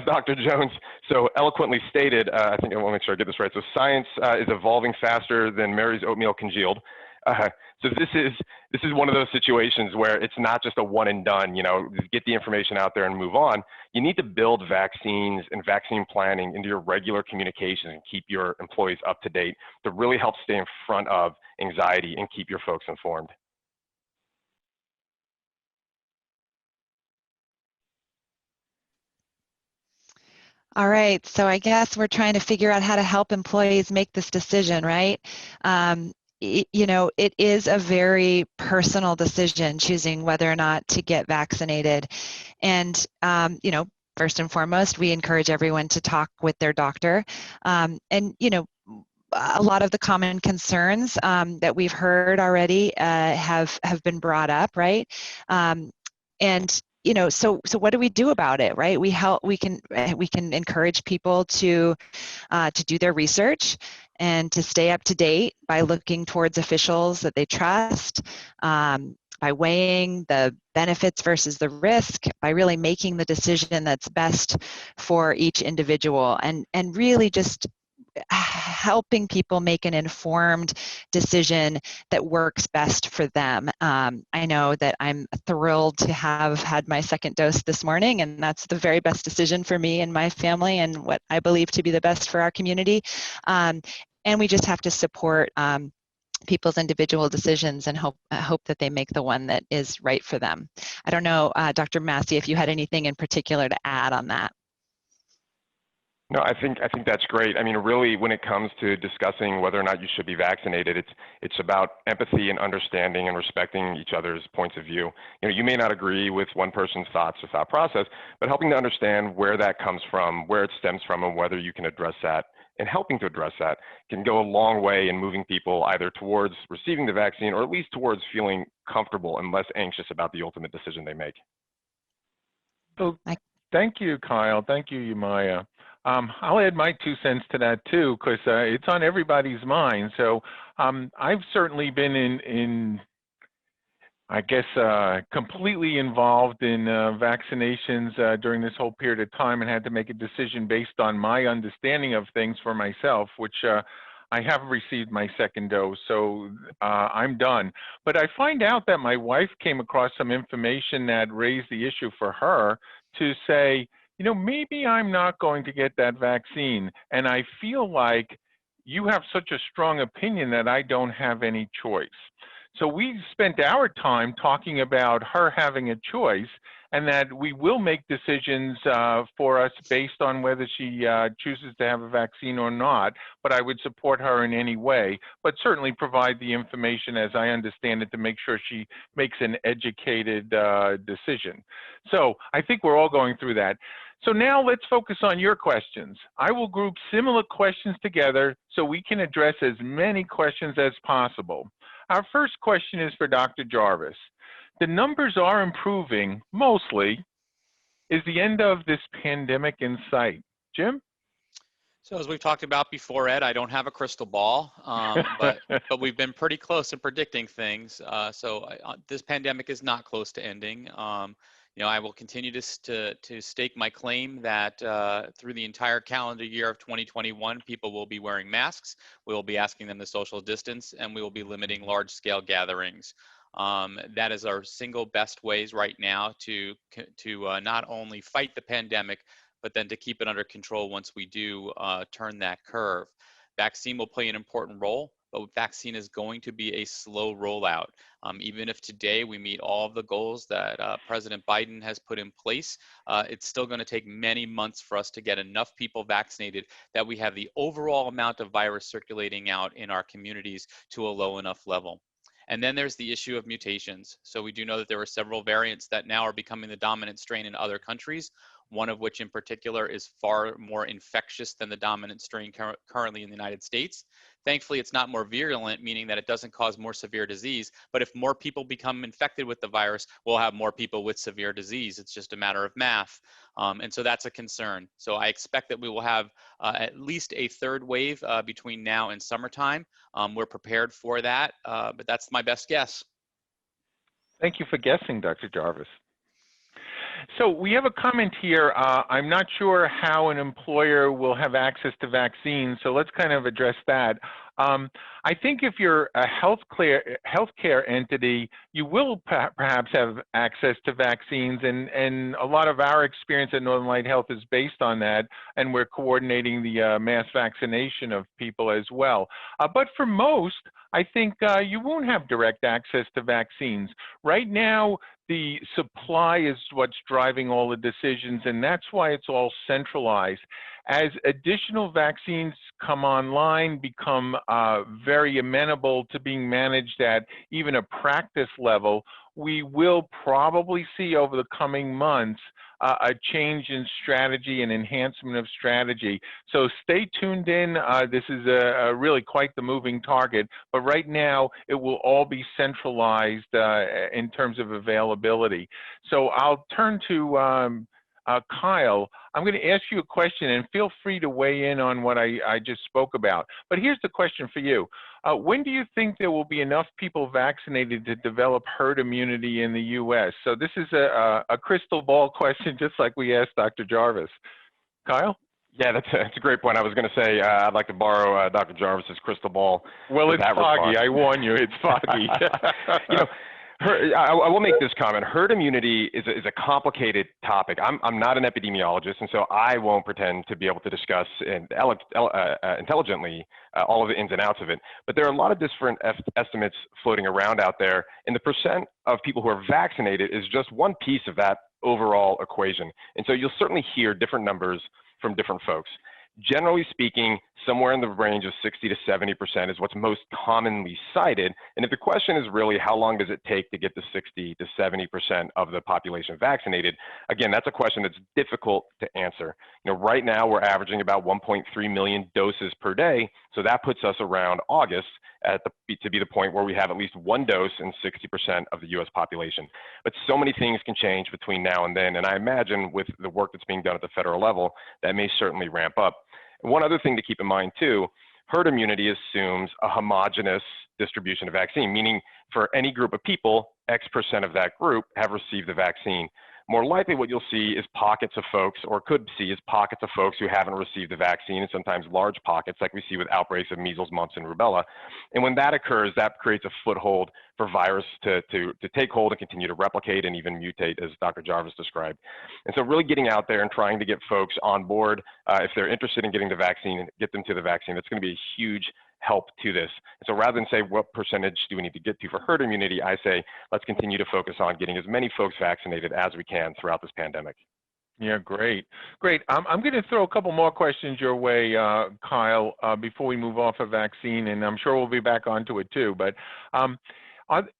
[SPEAKER 3] Dr. Jones so eloquently stated, I think I want to make sure I get this right. So science is evolving faster than Mary's oatmeal congealed. So this is one of those situations where it's not just a one and done, get the information out there and move on. You need to build vaccines and vaccine planning into your regular communications and keep your employees up to date to really help stay in front of anxiety and keep your folks informed.
[SPEAKER 5] All right, so I guess we're trying to figure out how to help employees make this decision, right? It is a very personal decision choosing whether or not to get vaccinated. And, first and foremost, we encourage everyone to talk with their doctor. A lot of the common concerns that we've heard already have been brought up, right? So what do we do about it, right? We can encourage people to do their research and to stay up to date by looking towards officials that they trust, by weighing the benefits versus the risk, by really making the decision that's best for each individual, and really just helping people make an informed decision that works best for them. I know that I'm thrilled to have had my second dose this morning, and that's the very best decision for me and my family and what I believe to be the best for our community. And we just have to support people's individual decisions and hope that they make the one that is right for them. I don't know, Dr. Massey, if you had anything in particular to add on that.
[SPEAKER 3] No, I think that's great. I mean, really, when it comes to discussing whether or not you should be vaccinated, it's about empathy and understanding and respecting each other's points of view. You may not agree with one person's thoughts or thought process, but helping to understand where that comes from, where it stems from, and whether you can address that, and helping to address that can go a long way in moving people either towards receiving the vaccine or at least towards feeling comfortable and less anxious about the ultimate decision they make.
[SPEAKER 1] So, thank you, Kyle. Thank you, Umaya. I'll add my 2 cents to that too, because it's on everybody's mind. So I've certainly been in I guess, completely involved in vaccinations during this whole period of time, and had to make a decision based on my understanding of things for myself, which I have received my second dose, so I'm done. But I find out that my wife came across some information that raised the issue for her to say, maybe I'm not going to get that vaccine. And I feel like you have such a strong opinion that I don't have any choice. So we spent our time talking about her having a choice, and that we will make decisions for us based on whether she chooses to have a vaccine or not, but I would support her in any way, but certainly provide the information as I understand it to make sure she makes an educated decision. So I think we're all going through that. So now let's focus on your questions. I will group similar questions together so we can address as many questions as possible. Our first question is for Dr. Jarvis. The numbers are improving, mostly. Is the end of this pandemic in sight? Jim?
[SPEAKER 2] So as we've talked about before, Ed, I don't have a crystal ball, but we've been pretty close in predicting things. This pandemic is not close to ending. I will continue to stake my claim that through the entire calendar year of 2021, people will be wearing masks. We will be asking them to social distance, and we will be limiting large-scale gatherings. That is our single best ways right now to not only fight the pandemic, but then to keep it under control once we do turn that curve. Vaccine will play an important role, but vaccine is going to be a slow rollout. Even if today we meet all of the goals that President Biden has put in place, it's still going to take many months for us to get enough people vaccinated that we have the overall amount of virus circulating out in our communities to a low enough level. And then there's the issue of mutations. So we do know that there are several variants that now are becoming the dominant strain in other countries, one of which in particular is far more infectious than the dominant strain currently in the United States. Thankfully, it's not more virulent, meaning that it doesn't cause more severe disease. But if more people become infected with the virus, we'll have more people with severe disease. It's just a matter of math. And so that's a concern. So I expect that we will have at least a third wave between now and summertime. We're prepared for that, but that's my best guess.
[SPEAKER 1] Thank you for guessing, Dr. Jarvis. So we have a comment here. I'm not sure how an employer will have access to vaccines, so let's kind of address that. I think if you're a healthcare entity, you will perhaps have access to vaccines, and a lot of our experience at Northern Light Health is based on that, and we're coordinating the mass vaccination of people as well. But for most, I think you won't have direct access to vaccines. Right now, the supply is what's driving all the decisions, and that's why it's all centralized. As additional vaccines come online, become very amenable to being managed at even a practice level, we will probably see over the coming months a change in strategy and enhancement of strategy. So stay tuned in. This is really quite the moving target, but right now it will all be centralized in terms of availability. So I'll turn to Kyle. I'm going to ask you a question, and feel free to weigh in on what I just spoke about. But here's the question for you. When do you think there will be enough people vaccinated to develop herd immunity in the U.S.? So this is a crystal ball question, just like we asked Dr. Jarvis. Kyle?
[SPEAKER 3] Yeah, that's a great point. I was going to say I'd like to borrow Dr. Jarvis's crystal ball.
[SPEAKER 1] Well, it's foggy. I warn you, it's foggy.
[SPEAKER 3] I will make this comment. Herd immunity is a complicated topic. I'm not an epidemiologist, and so I won't pretend to be able to discuss intelligently all of the ins and outs of it. But there are a lot of different estimates floating around out there, and the percent of people who are vaccinated is just one piece of that overall equation. And so you'll certainly hear different numbers from different folks. Generally speaking, somewhere in the range of 60 to 70% is what's most commonly cited. And if the question is really how long does it take to get to 60 to 70% of the population vaccinated, again, that's a question that's difficult to answer. Right now we're averaging about 1.3 million doses per day. So that puts us around August to be the point where we have at least one dose in 60% of the US population. But so many things can change between now and then. And I imagine with the work that's being done at the federal level, that may certainly ramp up. One other thing to keep in mind too, herd immunity assumes a homogeneous distribution of vaccine, meaning for any group of people, X% of that group have received the vaccine. More likely what you'll see is pockets of folks, or could see is pockets of folks who haven't received the vaccine, and sometimes large pockets like we see with outbreaks of measles, mumps, and rubella. And when that occurs, that creates a foothold for virus to take hold and continue to replicate and even mutate, as Dr. Jarvis described. And so really getting out there and trying to get folks on board, if they're interested in getting the vaccine, and get them to the vaccine, that's going to be a huge help to this. And so rather than say what percentage do we need to get to for herd immunity, I say let's continue to focus on getting as many folks vaccinated as we can throughout this pandemic.
[SPEAKER 1] Yeah, great. Great. I'm going to throw a couple more questions your way, Kyle, before we move off of vaccine, and I'm sure we'll be back onto it too. But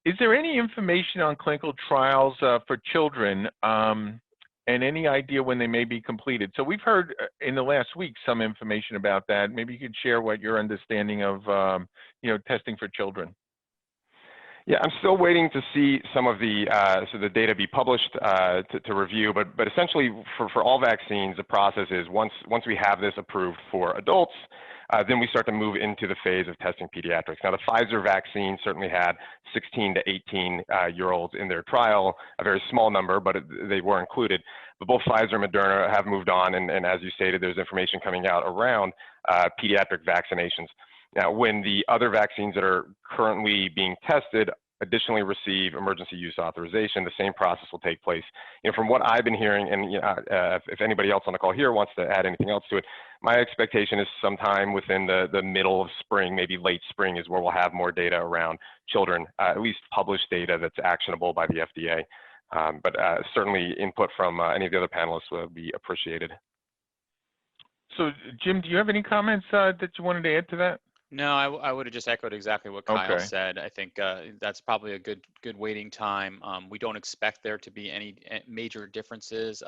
[SPEAKER 1] is there any information on clinical trials for children and any idea when they may be completed? So we've heard in the last week some information about that. Maybe you could share what your understanding of testing for children.
[SPEAKER 3] Yeah, I'm still waiting to see some of the the data be published to review. But essentially, for all vaccines, the process is once we have this approved for adults, then we start to move into the phase of testing pediatrics. Now, the Pfizer vaccine certainly had 16 to 18-year-olds in their trial, a very small number, but they were included. But both Pfizer and Moderna have moved on, and as you stated, there's information coming out around pediatric vaccinations. Now, when the other vaccines that are currently being tested additionally receive emergency use authorization, the same process will take place. From what I've been hearing, and if anybody else on the call here wants to add anything else to it, my expectation is sometime within the middle of spring, maybe late spring, is where we'll have more data around children, at least published data that's actionable by the FDA. But certainly input from any of the other panelists would be appreciated.
[SPEAKER 1] So, Jim, do you have any comments that you wanted to add to that?
[SPEAKER 2] No, I would have just echoed exactly what Kyle said. I think that's probably a good waiting time. We don't expect there to be any major differences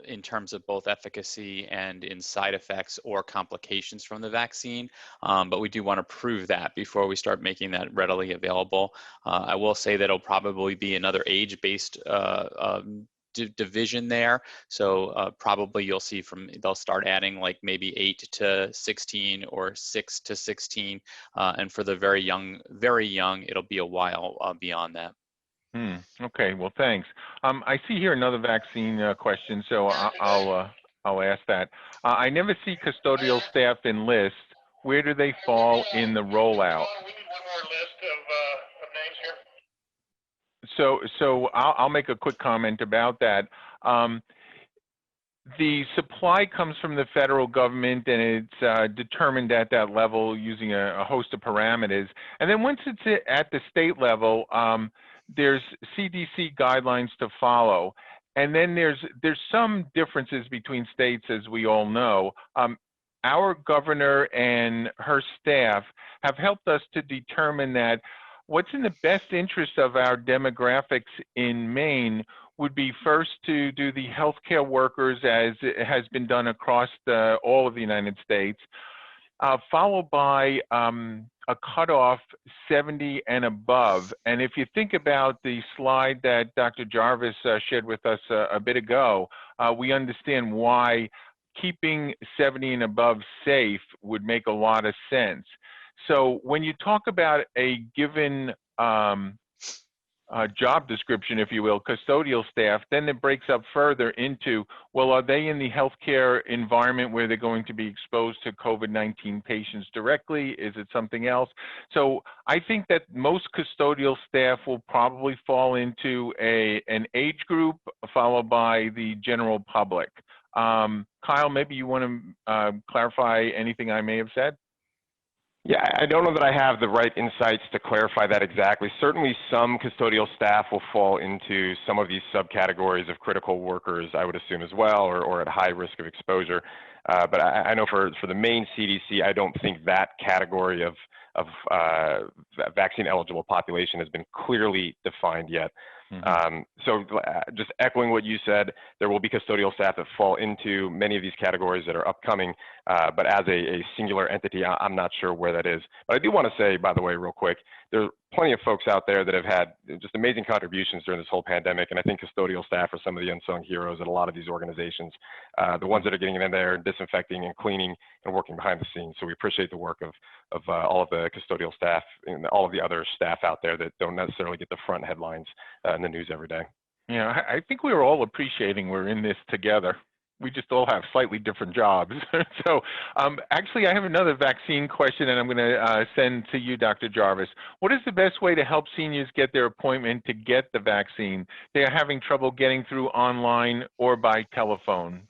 [SPEAKER 2] in terms of both efficacy and in side effects or complications from the vaccine, but we do want to prove that before we start making that readily available. I will say that it'll probably be another age-based division there. So probably you'll see they'll start adding like maybe 8 to 16 or 6 to 16. And for the very young, it'll be a while beyond that.
[SPEAKER 1] Okay, well, thanks. I see here another vaccine question, so I'll ask that. I never see custodial staff in lists. Where do they fall in the rollout?
[SPEAKER 6] We need one more list of names here.
[SPEAKER 1] So I'll make a quick comment about that. The supply comes from the federal government, and it's determined at that level using a host of parameters. And then once it's at the state level, there's CDC guidelines to follow. And then there's some differences between states, as we all know. Our governor and her staff have helped us to determine that what's in the best interest of our demographics in Maine would be first to do the healthcare workers, as it has been done across all of the United States, followed by a cutoff 70 and above. And if you think about the slide that Dr. Jarvis shared with us a bit ago, we understand why keeping 70 and above safe would make a lot of sense. So when you talk about a given job description, if you will, custodial staff, then it breaks up further into, well, are they in the healthcare environment where they're going to be exposed to COVID-19 patients directly? Is it something else? So I think that most custodial staff will probably fall into an age group followed by the general public. Kyle, maybe you want to clarify anything I may have said?
[SPEAKER 3] Yeah, I don't know that I have the right insights to clarify that exactly. Certainly some custodial staff will fall into some of these subcategories of critical workers, I would assume as well, or at high risk of exposure. But I know for the Maine CDC, I don't think that category of vaccine eligible population has been clearly defined yet. So just echoing what you said, there will be custodial staff that fall into many of these categories that are upcoming, but as a singular entity, I'm not sure where that is. But I do want to say, by the way, real quick, there are plenty of folks out there that have had just amazing contributions during this whole pandemic, and I think custodial staff are some of the unsung heroes at a lot of these organizations, the ones that are getting in there and disinfecting and cleaning and working behind the scenes. So we appreciate the work of all of the custodial staff and all of the other staff out there that don't necessarily get the front headlines in the news every day.
[SPEAKER 1] Yeah, I think we were all appreciating we're in this together. we just all have slightly different jobs. So actually, I have another vaccine question, and I'm going to send to you, Dr. Jarvis. What is the best way to help seniors get their appointment to get the vaccine? They are having trouble getting through online or by telephone.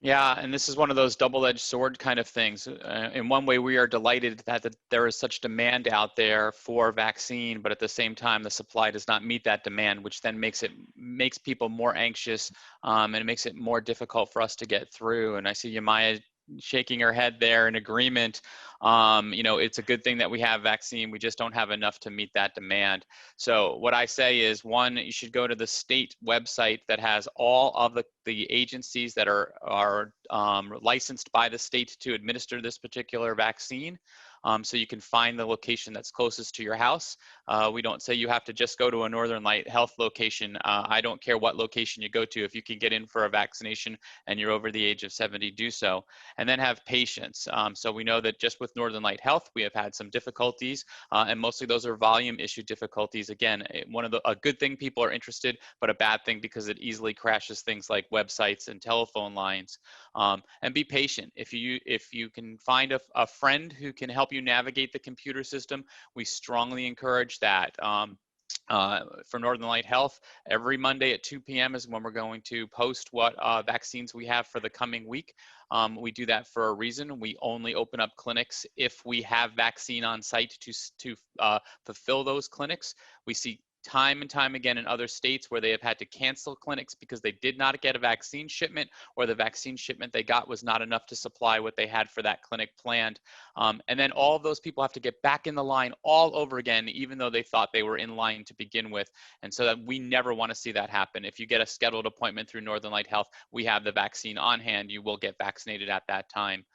[SPEAKER 2] Yeah, and this is one of those double-edged sword kind of things. In one way, we are delighted that there is such demand out there for vaccine, but at the same time, the supply does not meet that demand, which then makes people more anxious, and it makes it more difficult for us to get through. And I see Yamaya shaking her head there in agreement. It's a good thing that we have vaccine. We just don't have enough to meet that demand. So what I say is, one, you should go to the state website that has all of the agencies that are licensed by the state to administer this particular vaccine. So you can find the location that's closest to your house. We don't say you have to just go to a Northern Light Health location. I don't care what location you go to. If you can get in for a vaccination and you're over the age of 70, do so. And then have patience. So we know that just with Northern Light Health, we have had some difficulties, and mostly those are volume issue difficulties. Again, a good thing people are interested, but a bad thing because it easily crashes things like websites and telephone lines. And be patient. If you can find a friend who can help you navigate the computer system, we strongly encourage that. For Northern Light Health, every Monday at 2 p.m. is when we're going to post what vaccines we have for the coming week. We do that for a reason. We only open up clinics if we have vaccine on site to fulfill those clinics. We see time and time again in other states where they have had to cancel clinics because they did not get a vaccine shipment, or the vaccine shipment they got was not enough to supply what they had for that clinic planned. And then all of those people have to get back in the line all over again, even though they thought they were in line to begin with. And so that we never want to see that happen. If you get a scheduled appointment through Northern Light Health, we have the vaccine on hand. You will get vaccinated at that time.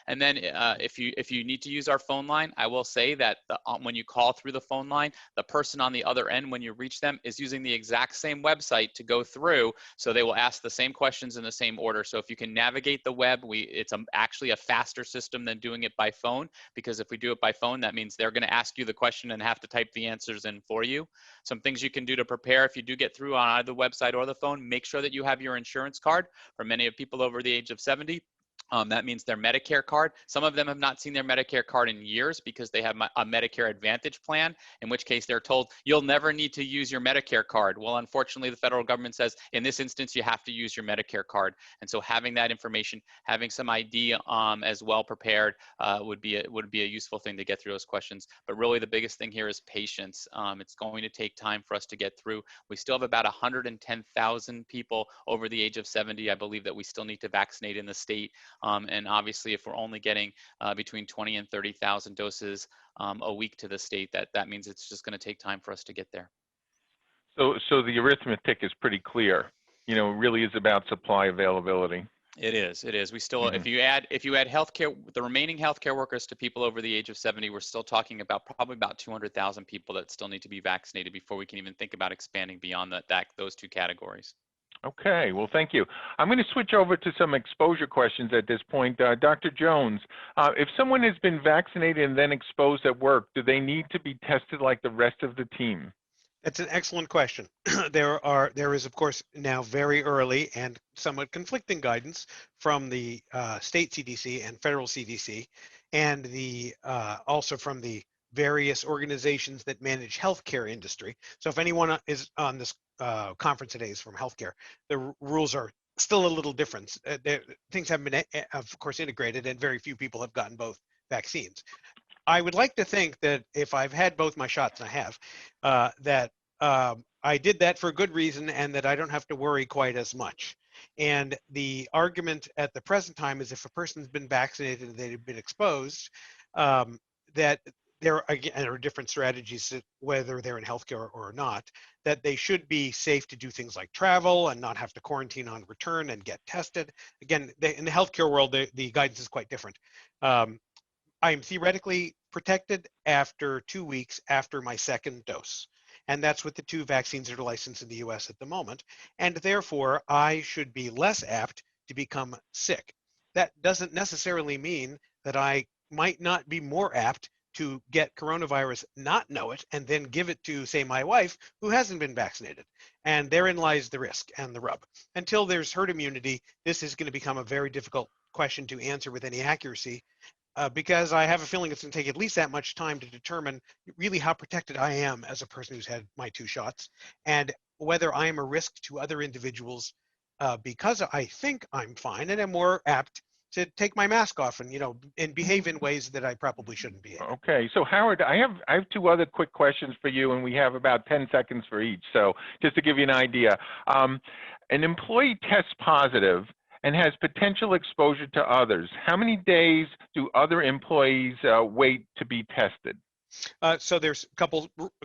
[SPEAKER 2] And then if you need to use our phone line, I will say that when you call through the phone line, the person on the other end, when you reach them, is using the exact same website to go through. So they will ask the same questions in the same order. So if you can navigate the web, it's actually a faster system than doing it by phone, because if we do it by phone, that means they're going to ask you the question and have to type the answers in for you. Some things you can do to prepare if you do get through on either the website or the phone: make sure that you have your insurance card. For many of people over the age of 70, that means their Medicare card. Some of them have not seen their Medicare card in years because they have a Medicare Advantage plan, in which case they're told, you'll never need to use your Medicare card. Well, unfortunately, the federal government says, in this instance, you have to use your Medicare card. And so having that information, having some ID as well prepared would be a useful thing to get through those questions. But really the biggest thing here is patience. It's going to take time for us to get through. We still have about 110,000 people over the age of 70, I believe, that we still need to vaccinate in the state. And obviously, if we're only getting between 20 and 30,000 doses a week to the state, that means it's just going to take time for us to get there.
[SPEAKER 1] So the arithmetic is pretty clear. It really is about supply availability.
[SPEAKER 2] It is. We still, if you add healthcare, the remaining healthcare workers to people over the age of 70, we're still talking about probably about 200,000 people that still need to be vaccinated before we can even think about expanding beyond those two categories.
[SPEAKER 1] Okay, well, thank you. I'm going to switch over to some exposure questions at this point. Dr. Jones, if someone has been vaccinated and then exposed at work, do they need to be tested like the rest of the team?
[SPEAKER 4] That's an excellent question. There is, of course, now very early and somewhat conflicting guidance from the state CDC and federal CDC, and also from the various organizations that manage healthcare industry. So if anyone is on this conference today is from healthcare, the rules are still a little different. Things have been, of course, integrated, and very few people have gotten both vaccines. I would like to think that if I've had both my shots, and I have, that I did that for a good reason, and that I don't have to worry quite as much. And the argument at the present time is, if a person's been vaccinated and they've been exposed, that there are different strategies, whether they're in healthcare or not, that they should be safe to do things like travel and not have to quarantine on return and get tested. Again, in the healthcare world, the guidance is quite different. I am theoretically protected after 2 weeks after my second dose. And that's with the two vaccines that are licensed in the US at the moment. And therefore, I should be less apt to become sick. That doesn't necessarily mean that I might not be more apt to get coronavirus, not know it, and then give it to, say, my wife, who hasn't been vaccinated. And therein lies the risk and the rub. Until there's herd immunity, this is going to become a very difficult question to answer with any accuracy, because I have a feeling it's going to take at least that much time to determine really how protected I am as a person who's had my 2 shots, and whether I am a risk to other individuals because I think I'm fine and am more apt to take my mask off and, and behave in ways that I probably shouldn't behave.
[SPEAKER 1] Okay, so Howard, I have 2 other quick questions for you, and we have about 10 seconds for each. So just to give you an idea, an employee tests positive and has potential exposure to others. How many days do other employees wait to be tested?
[SPEAKER 4] So there's a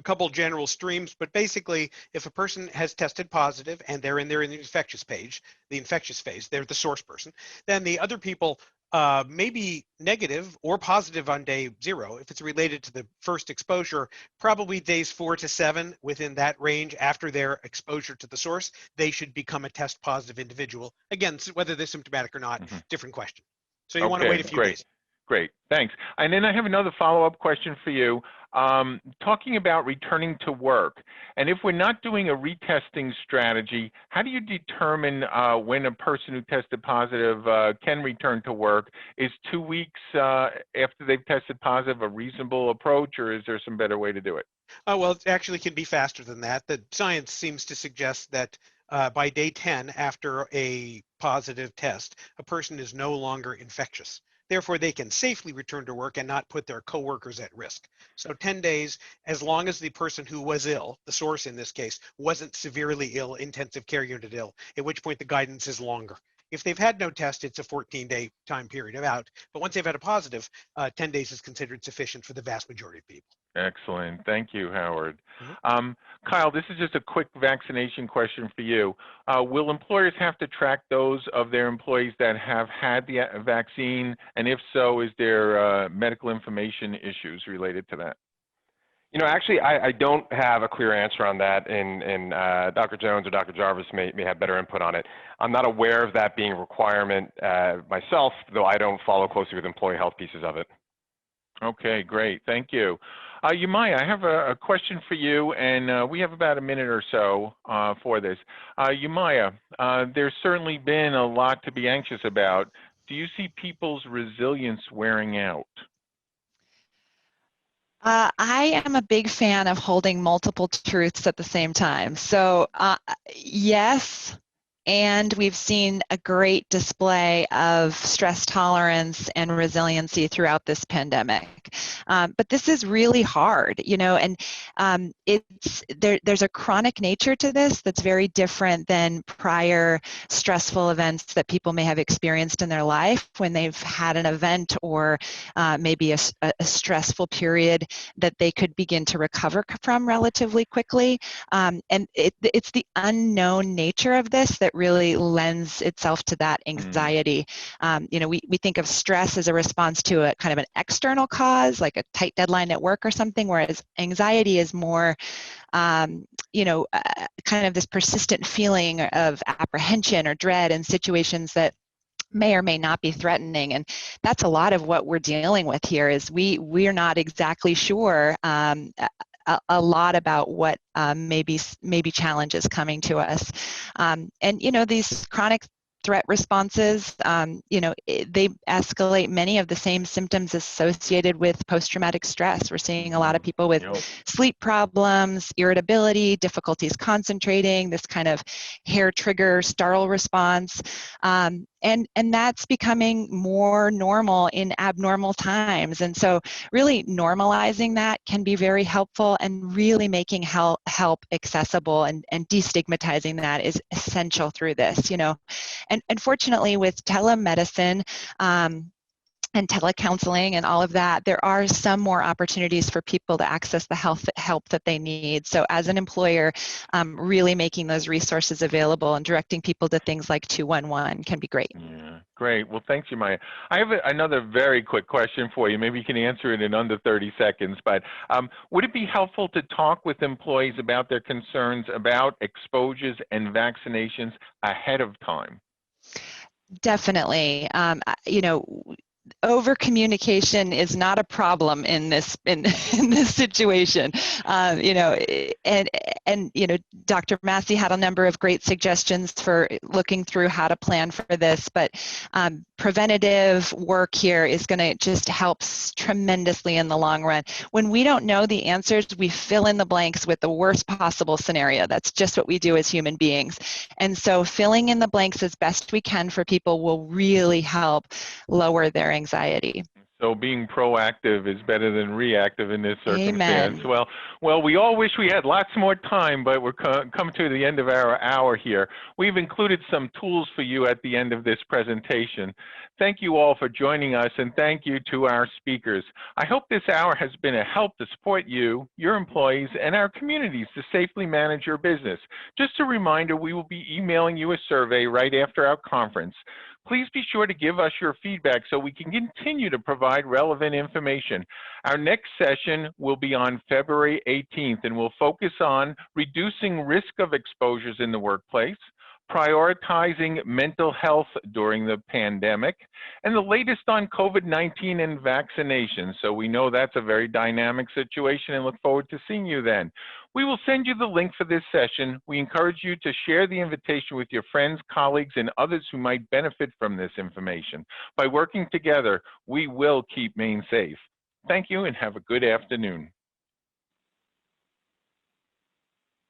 [SPEAKER 4] couple general streams, but basically, if a person has tested positive and they're in the infectious phase, they're the source person, then the other people may be negative or positive on day 0. If it's related to the first exposure, probably days 4 to 7, within that range after their exposure to the source, they should become a test positive individual. Again, whether they're symptomatic or not, different question. So you want to wait a few days.
[SPEAKER 1] Great, thanks. And then I have another follow-up question for you. Talking about returning to work, and if we're not doing a retesting strategy, how do you determine when a person who tested positive can return to work? Is 2 weeks after they've tested positive a reasonable approach, or is there some better way to do it?
[SPEAKER 4] Well, it actually can be faster than that. The science seems to suggest that by day 10 after a positive test, a person is no longer infectious. Therefore, they can safely return to work and not put their coworkers at risk. So 10 days, as long as the person who was ill, the source in this case, wasn't severely ill, intensive care unit ill, at which point the guidance is longer. If they've had no test, it's a 14-day time period of out. But once they've had a positive, 10 days is considered sufficient for the vast majority of people.
[SPEAKER 1] Excellent. Thank you, Howard. Kyle, this is just a quick vaccination question for you. Will employers have to track those of their employees that have had the vaccine? And if so, is there medical information issues related to that?
[SPEAKER 3] Actually, I don't have a clear answer on that, and Dr. Jones or Dr. Jarvis may have better input on it. I'm not aware of that being a requirement myself, though I don't follow closely with employee health pieces of it.
[SPEAKER 1] Okay, great. Thank you. Umaya, I have a question for you, and we have about a minute or so for this. Umaya, there's certainly been a lot to be anxious about. Do you see people's resilience wearing out?
[SPEAKER 5] I am a big fan of holding multiple truths at the same time. So yes, and we've seen a great display of stress tolerance and resiliency throughout this pandemic. But this is really hard, and there's a chronic nature to this that's very different than prior stressful events that people may have experienced in their life when they've had an event or maybe a stressful period that they could begin to recover from relatively quickly. And it's the unknown nature of this that really lends itself to that anxiety. We think of stress as a response to a kind of an external cause, like a tight deadline at work or something, whereas anxiety is more, kind of this persistent feeling of apprehension or dread in situations that may or may not be threatening. And that's a lot of what we're dealing with here is we're not exactly sure a lot about what may be challenges coming to us. And these chronic threat responses, they escalate many of the same symptoms associated with post-traumatic stress. We're seeing a lot of people with sleep problems, irritability, difficulties concentrating, this kind of hair trigger startle response. And that's becoming more normal in abnormal times. And so really normalizing that can be very helpful, and really making help accessible and destigmatizing that is essential through this, And fortunately with telemedicine, and telecounseling and all of that, there are some more opportunities for people to access the help that they need. So as an employer, really making those resources available and directing people to things like 211 can be great.
[SPEAKER 1] Yeah, great. Well, thanks, Umaya. I have another very quick question for you. Maybe you can answer it in under 30 seconds, but would it be helpful to talk with employees about their concerns about exposures and vaccinations ahead of time?
[SPEAKER 5] Definitely. over communication is not a problem in this in this situation. Dr. Massey had a number of great suggestions for looking through how to plan for this, but preventative work here is going to just help tremendously in the long run. When we don't know the answers, we fill in the blanks with the worst possible scenario. That's just what we do as human beings. And so filling in the blanks as best we can for people will really help lower their anxiety.
[SPEAKER 1] So being proactive is better than reactive in this circumstance.
[SPEAKER 5] Amen.
[SPEAKER 1] Well, we all wish we had lots more time, but we're coming to the end of our hour here. We've included some tools for you at the end of this presentation. Thank you all for joining us, and thank you to our speakers. I hope this hour has been a help to support you, your employees, and our communities to safely manage your business. Just a reminder, we will be emailing you a survey right after our conference. Please be sure to give us your feedback so we can continue to provide relevant information. Our next session will be on February 18th, and we'll focus on reducing risk of exposures in the workplace, prioritizing mental health during the pandemic, and the latest on COVID-19 and vaccinations. So we know that's a very dynamic situation and look forward to seeing you then. We will send you the link for this session. We encourage you to share the invitation with your friends, colleagues, and others who might benefit from this information. By working together, we will keep Maine safe. Thank you and have a good afternoon.